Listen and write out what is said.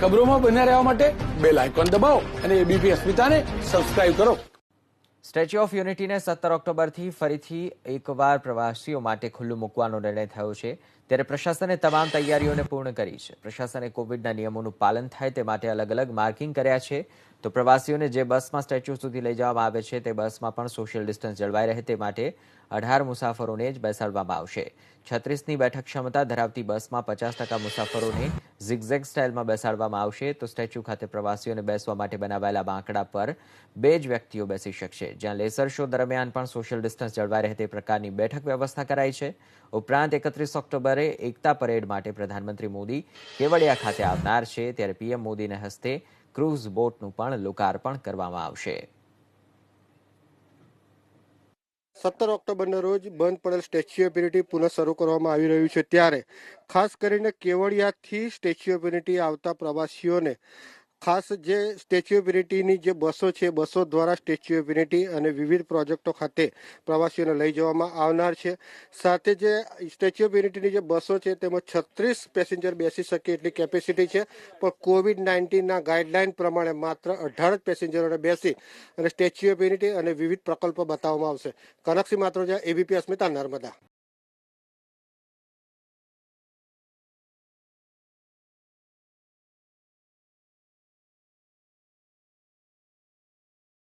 ખબરોમાં બન્યા રહેવા માટે બેલ આઇકોન દબાવો અને એબીપી અસ્મિતાને સબસ્ક્રાઇબ કરો। સ્ટેચ્યુ ઓફ યુનિટીને 17 ઓક્ટોબરથી ફરીથી એકવાર પ્રવાસીઓ માટે ખુલ્લું મૂકવાનો નિર્ણય થયો છે, ત્યારે પ્રશાસને તમામ તૈયારીઓને પૂર્ણ કરી છે। પ્રશાસને કોવિડના નિયમોનું પાલન થાય તે માટે અલગ અલગ માર્કિંગ કર્યા છે, તો પ્રવાસીઓને જે બસમાં સ્ટેચ્યુ સુધી લઈ જવામાં આવે છે તે બસમાં પણ સોશિયલ ડિસ્ટન્સ જળવાઈ રહે તે માટે 18 મુસાફરોને જ બેસાડવામાં આવશે। 36ની બેઠક ક્ષમતા ધરાવતી બસમાં 50% મુસાફરોને ઝિગઝેગ સ્ટાઇલમાં બેસાડવામાં આવશે, તો સ્ટેચ્યુ ખાતે પ્રવાસીઓને બેસવા માટે બનાવાયેલા બાંકડા પર 2 જ વ્યક્તિઓ બેસી શકશે, જ્યાં લેસર શો દરમિયાન પણ સોશિયલ ડિસ્ટન્સ જળવાઈ રહે તે પ્રકારની બેઠક વ્યવસ્થા કરાઈ છે। ઉપરાંત 31 ઓક્ટોબરે એકતા પરેડ માટે પ્રધાનમંત્રી મોદી કેવડિયા ખાતે આવનાર છે, ત્યારે પીએમ મોદીના હસ્તે ક્રૂઝ બોટનું પણ લોકાર્પણ કરવામાં આવશે। 17 ઓક્ટોબરના રોજ બંધ પડેલ સ્ટેચ્યુ ઓફ યુનિટી પુનઃ શરૂ કરવામાં આવી રહ્યું છે, ત્યારે ખાસ કરીને કેવડિયાથી સ્ટેચ્યુ ઓફ યુનિટી આવતા પ્રવાસીઓને ખાસ જે સ્ટેચ્યુ ઓફ યુનિટીની જે બસો છે, બસો દ્વારા સ્ટેચ્યુ ઓફ યુનિટી અને વિવિધ પ્રોજેક્ટો ખાતે પ્રવાસીઓને લઈ જવામાં આવનાર છે। સાથે જે સ્ટેચ્યુ ઓફ યુનિટીની જે બસો છે તેમાં 36 પેસેન્જર બેસી શકે એટલી કેપેસિટી છે, પણ કોવિડ-19ના ગાઈડલાઈન પ્રમાણે માત્ર 18 જ પેસેન્જરોને બેસી અને સ્ટેચ્યુ ઓફ યુનિટી અને વિવિધ પ્રકલ્પો બતાવવામાં આવશે। કનકસિંહ માત્રોજા, એબીપી અસ્મિતા, નર્મદા।